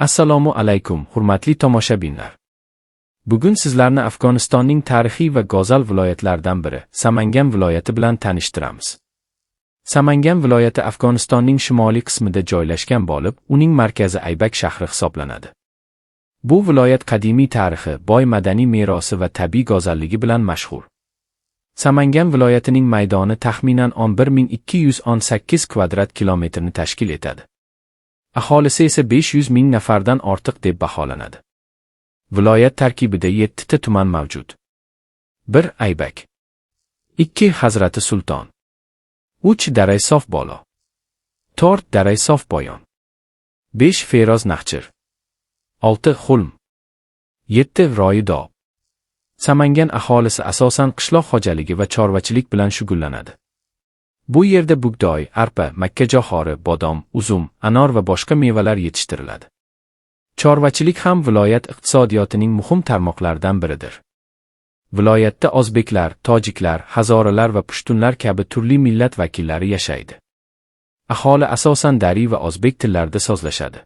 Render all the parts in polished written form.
Assalomu alaykum, hurmatli tomoshabinlar. Bugun sizlarni Afg'onistonning tarixiy va go'zal viloyatlaridan biri, Samangan viloyati bilan tanishtiramiz. Samangan viloyati Afg'onistonning shimoliy qismida joylashgan bo'lib, uning markazi Aybak shahri hisoblanadi. Bu viloyat qadimiy tarixi, boy madaniy merosi va tabiiy go'zalligi bilan mashhur. Samangan viloyatining maydoni taxminan 11.218 kvadrat kilometrni tashkil etadi. Aholisi esa 500 ming nafardan ortiq deb baholanadi. Viloyat tarkibida 7 ta tuman mavjud. 1. Aybak. 2. Hazrati Sulton. 3. Daray Sof Bolo. 4. Daray Sof Boyon. 5. Feroz Nahchir. 6. Xulm. 7. Royido. Samangan aholisi asosan qishloq xo'jaligi va chorvachilik bilan shug'ullanadi. Bu yerda bug'doy, arpa, makkajo'xori, bodom, uzum, anor va boshqa mevalar yetishtiriladi. Chorvachilik ham viloyat iqtisodiyotining muhim tarmoqlaridan biridir. Viloyatda o'zbeklar, tojiklar, hazoralar va pushtunlar kabi turli millat vakillari yashaydi. Aholi asosan dari va o'zbek tillarida so'zlashadi.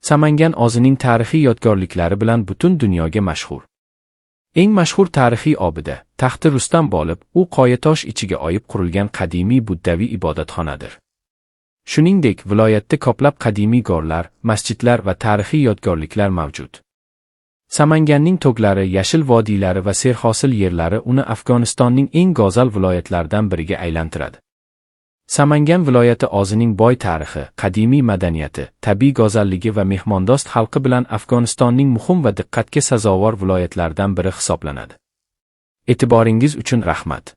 Samangan o'zining tarixiy yodgorliklari bilan butun dunyoga mashhur. Eng mashhur tarixiy obida, Taxti Rustam bo'lib, u qoyatosh ichiga oyib qurilgan qadimiy buddaviy ibodatxonadir. Shuningdek, viloyatda ko'plab qadimiy g'orlar, masjidlar va tarixiy yodgorliklar mavjud. Samanganning to'glari, yashil vodiylari va serhosil yerlari uni Afg'onistonning eng go'zal viloyatlaridan biriga aylantiradi. Samangan viloyati o'zining boy tarixi, qadimiy madaniyati, tabiiy go'zalligi va mehmondo'st xalqi bilan Afg'onistonning muhim va diqqatga sazovor viloyatlaridan biri hisoblanadi. E'tiboringiz uchun rahmat.